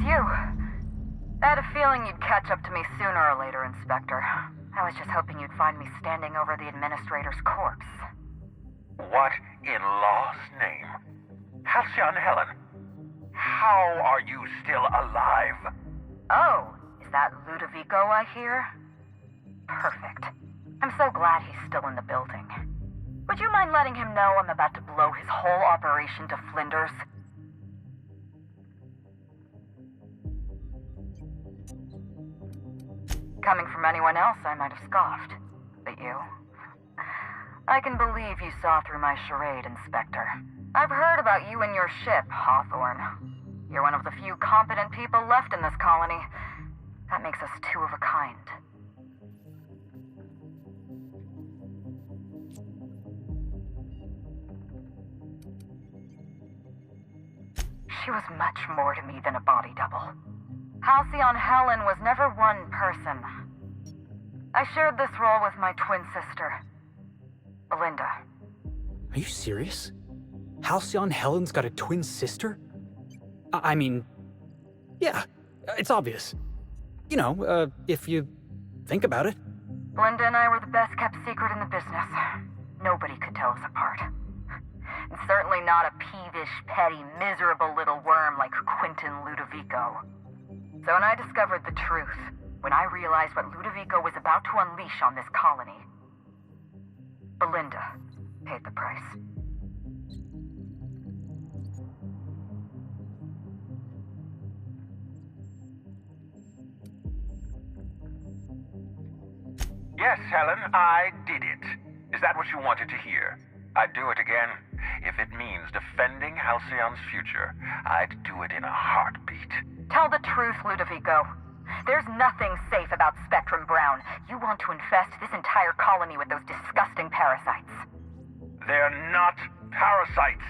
Phew. I had a feeling you'd catch up to me sooner or later, Inspector. I was just hoping you'd find me standing over the administrator's corpse. What in law's name? Halcyon Helen, how are you still alive? Oh, is that Ludovico I hear? Perfect. I'm so glad he's still in the building. Would you mind letting him know I'm about to blow his whole operation to flinders? Coming from anyone else, I might have scoffed. But you? I can believe you saw through my charade, Inspector. I've heard about you and your ship, Hawthorne. You're one of the few competent people left in this colony. That makes us two of a kind. She was much more to me than a body double. Halcyon Helen was never one person. I shared this role with my twin sister, Belinda. Are you serious? Halcyon Helen's got a twin sister? I mean, yeah, it's obvious. You know, if you think about it. Belinda and I were the best kept secret in the business. Nobody could tell us apart. And certainly not a peevish, petty, miserable little worm like Quentin Ludovico. So when I discovered the truth, when I realized what Ludovico was about to unleash on this colony, Belinda paid the price. Yes, Helen, I did it. Is that what you wanted to hear? I'd do it again. If it means defending Halcyon's future, I'd do it in a heartbeat. Tell the truth, Ludovico. There's nothing safe about Spectrum Brown. You want to infest this entire colony with those disgusting parasites. They're not parasites.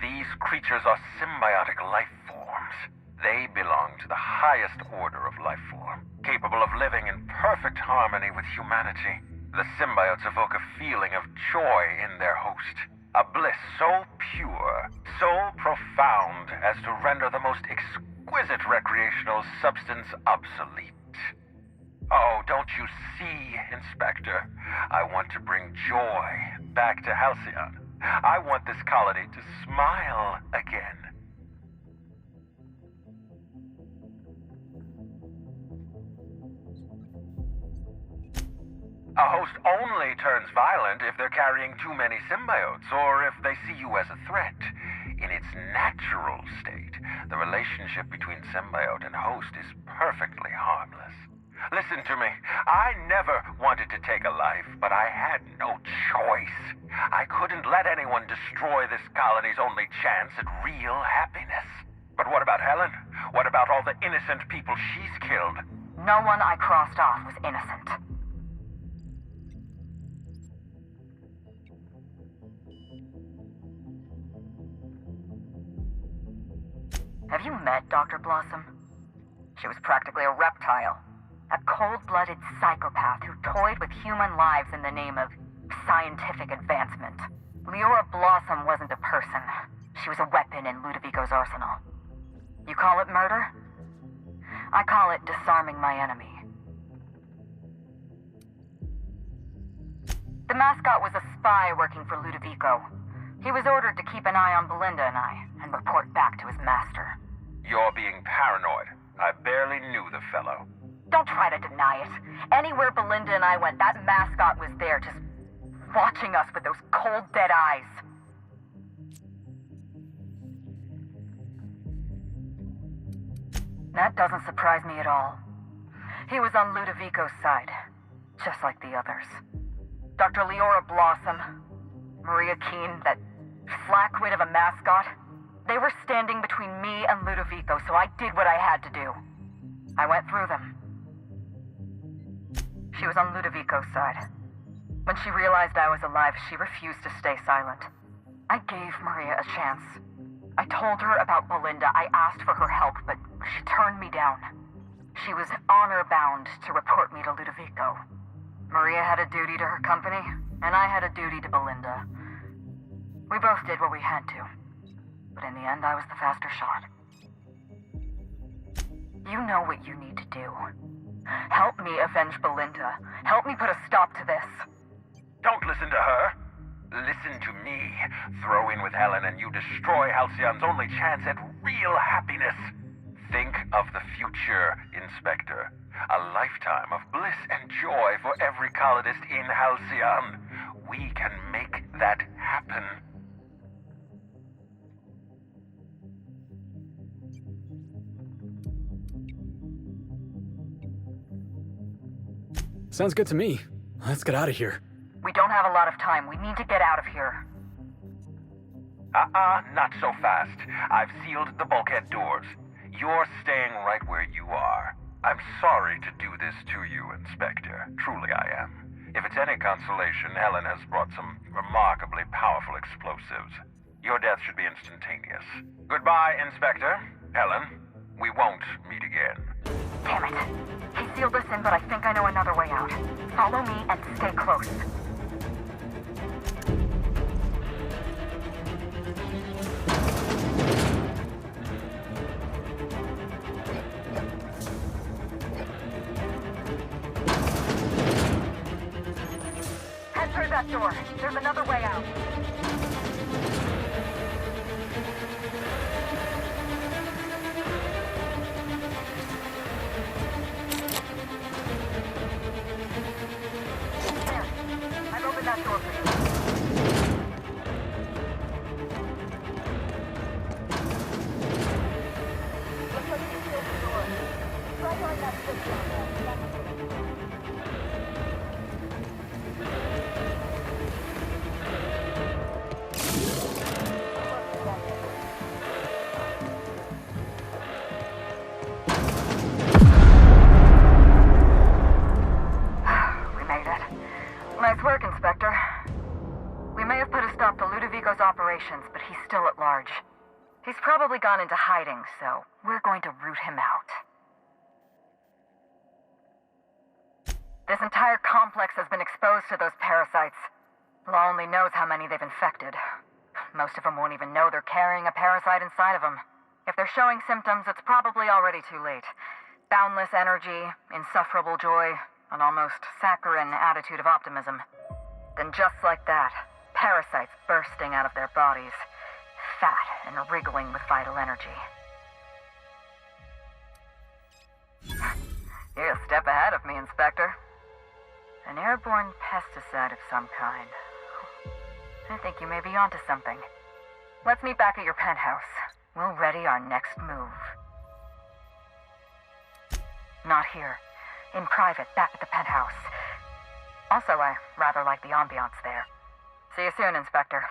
These creatures are symbiotic life forms. They belong to the highest order of life form, capable of living in perfect harmony with humanity. The symbiotes evoke a feeling of joy in their host. A bliss so pure, so profound as to render the most exquisite recreational substance obsolete. Oh, don't you see, Inspector? I want to bring joy back to Halcyon. I want this colony to smile again. A host only turns violent if they're carrying too many symbiotes, or if they see you as a threat. In its natural state, the relationship between symbiote and host is perfectly harmless. Listen to me. I never wanted to take a life, but I had no choice. I couldn't let anyone destroy this colony's only chance at real happiness. But what about Helen? What about all the innocent people she's killed? No one I crossed off was innocent. Have you met Dr. Blossom? She was practically a reptile. A cold-blooded psychopath who toyed with human lives in the name of scientific advancement. Leora Blossom wasn't a person. She was a weapon in Ludovico's arsenal. You call it murder? I call it disarming my enemy. The mascot was a spy working for Ludovico. He was ordered to keep an eye on Belinda and I, and report back to his master. You're being paranoid. I barely knew the fellow. Don't try to deny it. Anywhere Belinda and I went, that mascot was there, just watching us with those cold, dead eyes. That doesn't surprise me at all. He was on Ludovico's side, just like the others. Dr. Leora Blossom, Maria Keene, that flackwit of a mascot, they were standing between me and Ludovico, so I did what I had to do. I went through them. She was on Ludovico's side. When she realized I was alive, she refused to stay silent. I gave Maria a chance. I told her about Belinda. I asked for her help, but she turned me down. She was honor-bound to report me to Ludovico. Maria had a duty to her company, and I had a duty to Belinda. We both did what we had to. But in the end, I was the faster shot. You know what you need to do. Help me avenge Belinda. Help me put a stop to this. Don't listen to her. Listen to me. Throw in with Helen and you destroy Halcyon's only chance at real happiness. Think of the future, Inspector. A lifetime of bliss and joy for every colonist in Halcyon. We can make that happen. Sounds good to me. Let's get out of here. We don't have a lot of time. We need to get out of here. Not so fast. I've sealed the bulkhead doors. You're staying right where you are. I'm sorry to do this to you, Inspector. Truly I am. If it's any consolation, Helen has brought some remarkably powerful explosives. Your death should be instantaneous. Goodbye, Inspector. Helen, we won't meet again. Damn it. He sealed us in, but I think I know another way out. Follow me and stay close. Head through that door. There's another way out. There. I've opened that door for you. Looks like you sealed the door. Try going that switch down there. Nice work, Inspector. We may have put a stop to Ludovico's operations, but he's still at large. He's probably gone into hiding, so we're going to root him out. This entire complex has been exposed to those parasites. Law only knows how many they've infected. Most of them won't even know they're carrying a parasite inside of them. If they're showing symptoms, it's probably already too late. Boundless energy, insufferable joy, an almost saccharine attitude of optimism. Then just like that, parasites bursting out of their bodies, fat and wriggling with vital energy. You're a step ahead of me, Inspector. An airborne pesticide of some kind. I think you may be onto something. Let's meet back at your penthouse. We'll ready our next move. Not here. In private, back at the penthouse. Also, I rather like the ambiance there. See you soon, Inspector.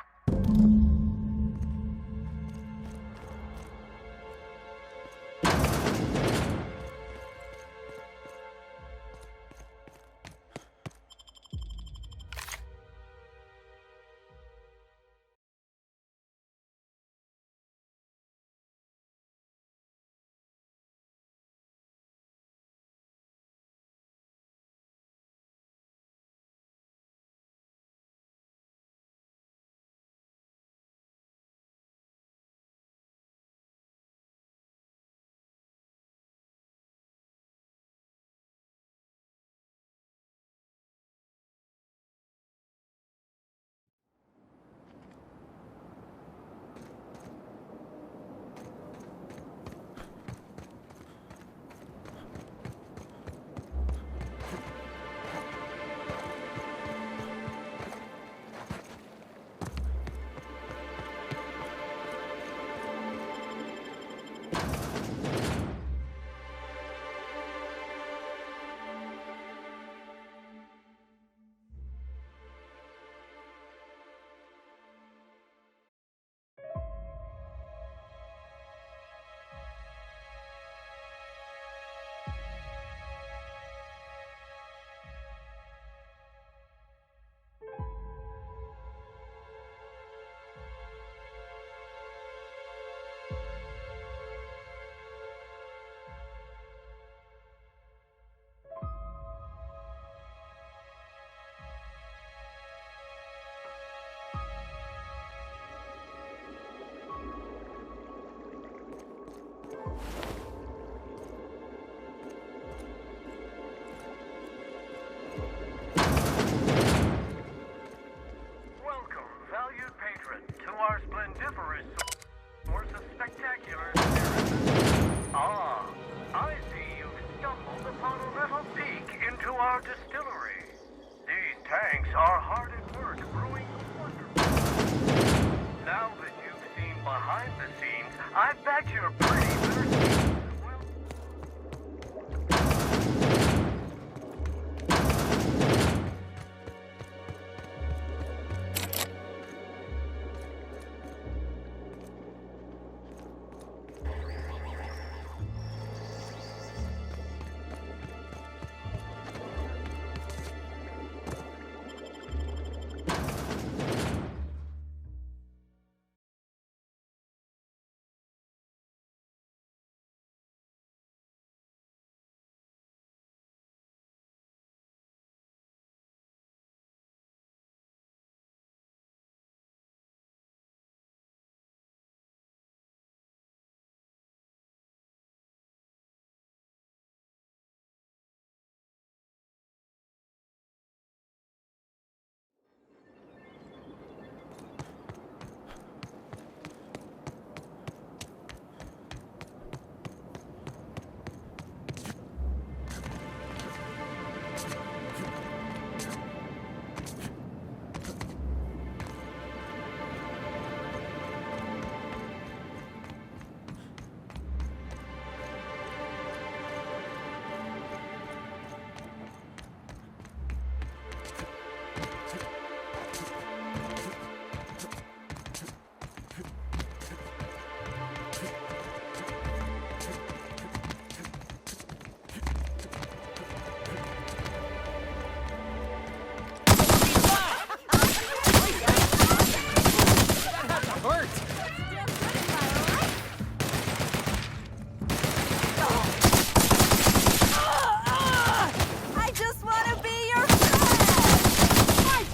Now that you've seen behind the scenes, I bet you're pretty thirsty.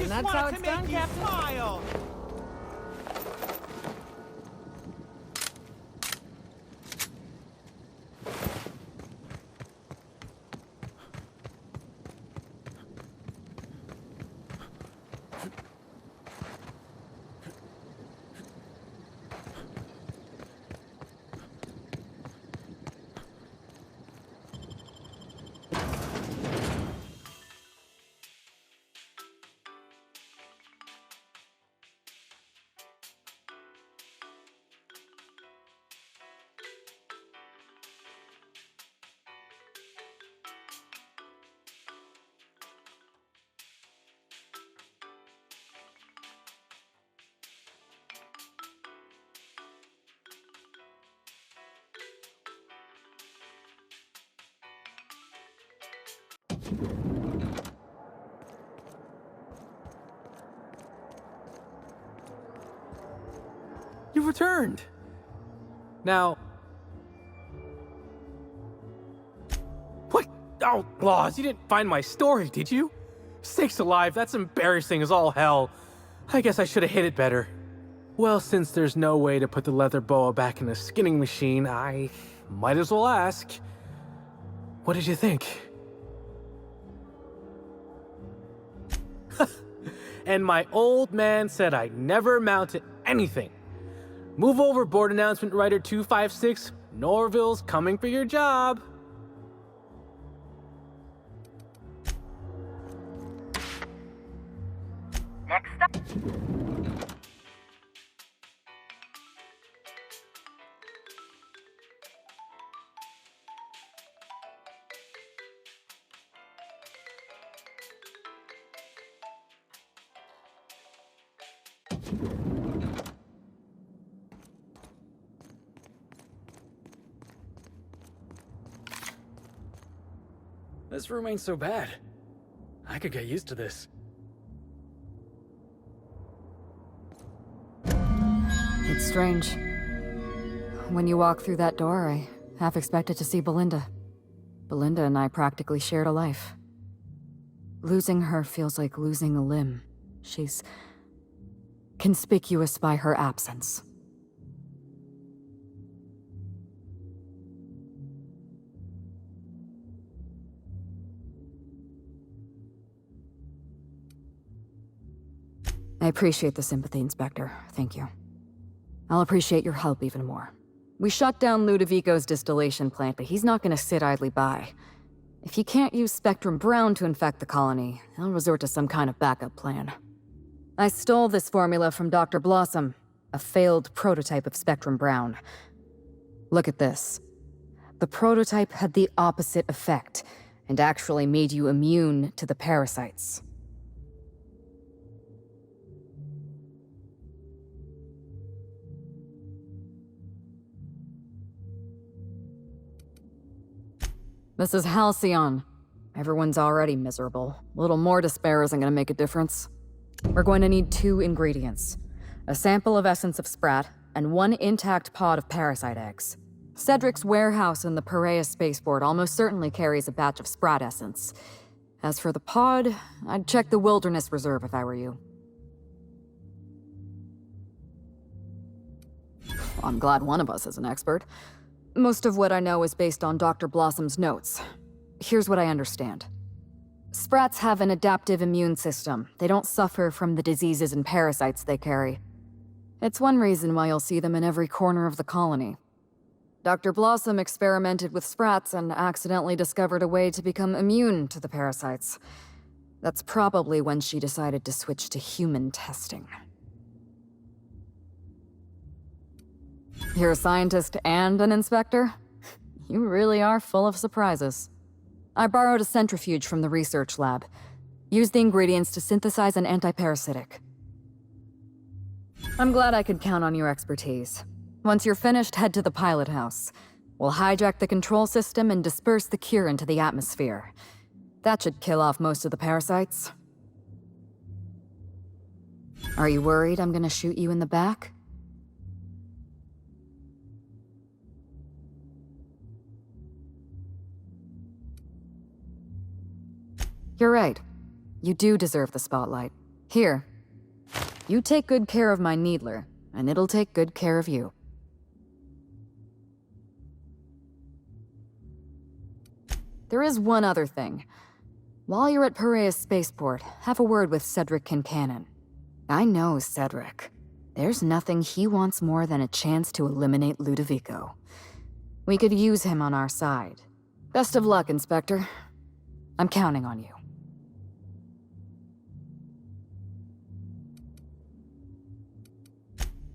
That's how it's done, Captain. Smile. You've returned. Now... What? Oh, Laws, you didn't find my story, did you? Sakes alive, that's embarrassing as all hell. I guess I should have hid it better. Well, since there's no way to put the leather boa back in the skinning machine, I might as well ask. What did you think? And my old man said I never amount to anything. Move overboard, announcement writer 256. Norville's coming for your job. Next up. This room ain't so bad. I could get used to this. It's strange. When you walk through that door, I half expected to see Belinda. Belinda and I practically shared a life. Losing her feels like losing a limb. She's conspicuous by her absence. I appreciate the sympathy, Inspector. Thank you. I'll appreciate your help even more. We shut down Ludovico's distillation plant, but he's not gonna sit idly by. If he can't use Spectrum Brown to infect the colony, he'll resort to some kind of backup plan. I stole this formula from Dr. Blossom. a failed prototype of Spectrum Brown. Look at this. The prototype had the opposite effect, and actually made you immune to the parasites. This is Halcyon. Everyone's already miserable. A little more despair isn't gonna make a difference. We're going to need 2 ingredients. A sample of essence of Sprat, and 1 intact pod of parasite eggs. Cedric's warehouse in the Piraeus spaceport almost certainly carries a batch of Sprat essence. As for the pod, I'd check the Wilderness Reserve if I were you. I'm glad one of us is an expert. Most of what I know is based on Dr. Blossom's notes. Here's what I understand. Sprats have an adaptive immune system. They don't suffer from the diseases and parasites they carry. It's one reason why you'll see them in every corner of the colony. Dr. Blossom experimented with Sprats and accidentally discovered a way to become immune to the parasites. That's probably when she decided to switch to human testing. You're a scientist and an inspector? You really are full of surprises. I borrowed a centrifuge from the research lab. Used the ingredients to synthesize an antiparasitic. I'm glad I could count on your expertise. Once you're finished, head to the pilot house. We'll hijack the control system and disperse the cure into the atmosphere. That should kill off most of the parasites. Are you worried I'm gonna shoot you in the back? You're right. You do deserve the spotlight. Here. You take good care of my Needler, and it'll take good care of you. There is one other thing. While you're at Piraeus Spaceport, have a word with Cedric Kincannon. I know Cedric. There's nothing he wants more than a chance to eliminate Ludovico. We could use him on our side. Best of luck, Inspector. I'm counting on you.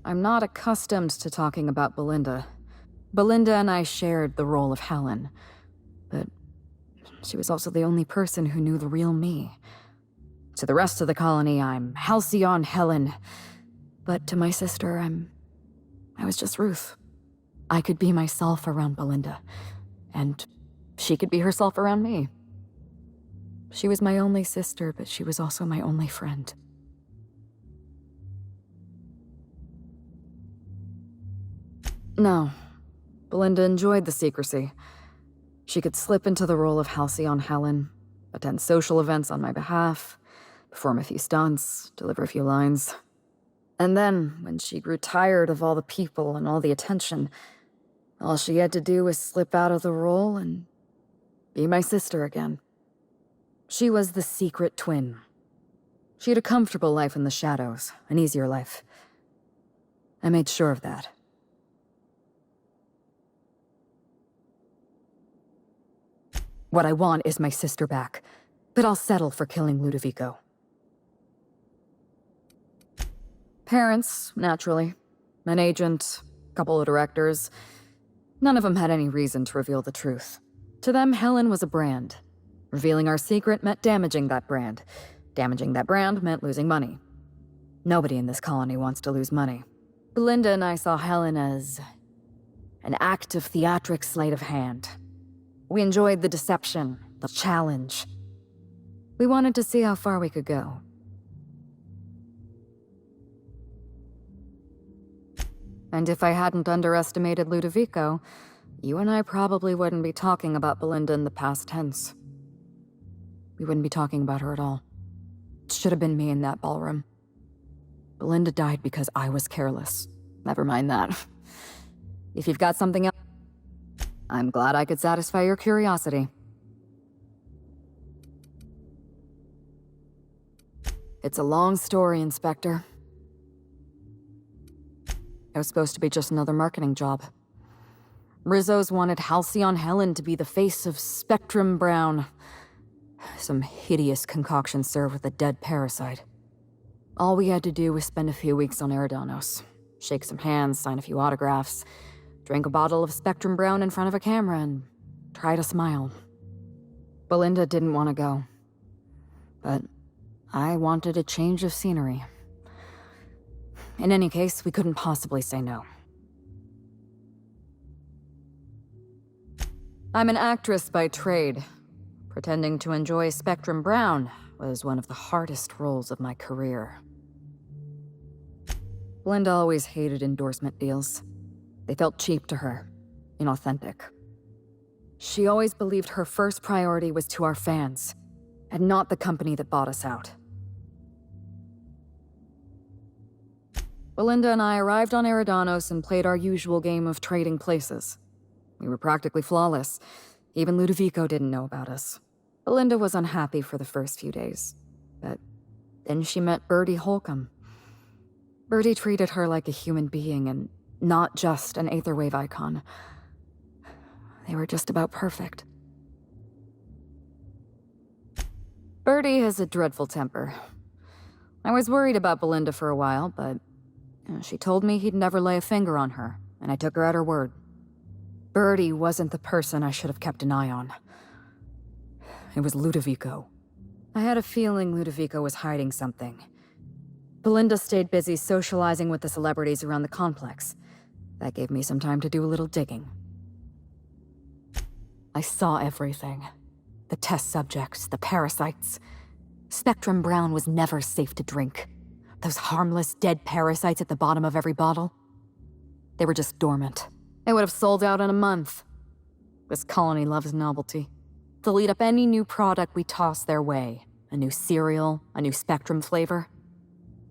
I'm not accustomed to talking about Belinda. Belinda and I shared the role of Helen, but she was also the only person who knew the real me. To the rest of the colony, I'm Halcyon Helen, but to my sister, I was just Ruth. I could be myself around Belinda, and she could be herself around me. She was my only sister, but she was also my only friend. No, Belinda enjoyed the secrecy. She could slip into the role of Halcyon Helen, attend social events on my behalf, perform a few stunts, deliver a few lines. And then, when she grew tired of all the people and all the attention, all she had to do was slip out of the role and be my sister again. She was the secret twin. She had a comfortable life in the shadows, an easier life. I made sure of that. What I want is my sister back, but I'll settle for killing Ludovico. Parents, naturally. An agent, a couple of directors. None of them had any reason to reveal the truth. To them, Helen was a brand. Revealing our secret meant damaging that brand. Damaging that brand meant losing money. Nobody in this colony wants to lose money. Belinda and I saw Helen as an act of theatric sleight of hand. We enjoyed the deception, the challenge. We wanted to see how far we could go. And if I hadn't underestimated Ludovico, you and I probably wouldn't be talking about Belinda in the past tense. We wouldn't be talking about her at all. It should have been me in that ballroom. Belinda died because I was careless. Never mind that. If you've got something else, I'm glad I could satisfy your curiosity. It's a long story, Inspector. It was supposed to be just another marketing job. Rizzo's wanted Halcyon Helen to be the face of Spectrum Brown. Some hideous concoction served with a dead parasite. All we had to do was spend a few weeks on Eridanos. shake some hands, sign a few autographs, drink a bottle of Spectrum Brown in front of a camera, and try to smile. Belinda didn't want to go, but I wanted a change of scenery. In any case, we couldn't possibly say no. I'm an actress by trade. Pretending to enjoy Spectrum Brown was one of the hardest roles of my career. Belinda always hated endorsement deals. They felt cheap to her, inauthentic. She always believed her first priority was to our fans, and not the company that bought us out. Belinda and I arrived on Eridanos and played our usual game of trading places. We were practically flawless. Even Ludovico didn't know about us. Belinda was unhappy for the first few days, but then she met Bertie Holcomb. Bertie treated her like a human being and not just an Aetherwave icon. They were just about perfect. Bertie has a dreadful temper. I was worried about Belinda for a while, but she told me he'd never lay a finger on her, and I took her at her word. Bertie wasn't the person I should have kept an eye on. It was Ludovico. I had a feeling Ludovico was hiding something. Belinda stayed busy socializing with the celebrities around the complex. That gave me some time to do a little digging. I saw everything. The test subjects, the parasites. Spectrum Brown was never safe to drink. Those harmless, dead parasites at the bottom of every bottle. They were just dormant. They would have sold out in a month. This colony loves novelty. They'll eat up any new product we toss their way. A new cereal, a new Spectrum flavor.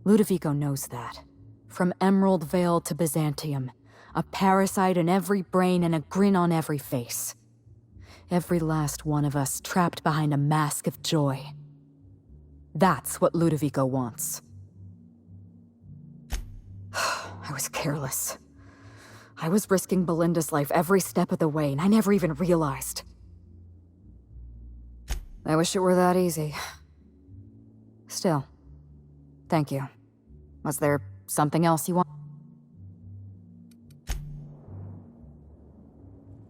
Ludovico knows that. From Emerald Vale to Byzantium, a parasite in every brain and a grin on every face. Every last one of us trapped behind a mask of joy. That's what Ludovico wants. I was careless. I was risking Belinda's life every step of the way, and I never even realized. I wish it were that easy. Still, thank you. Was there something else you want?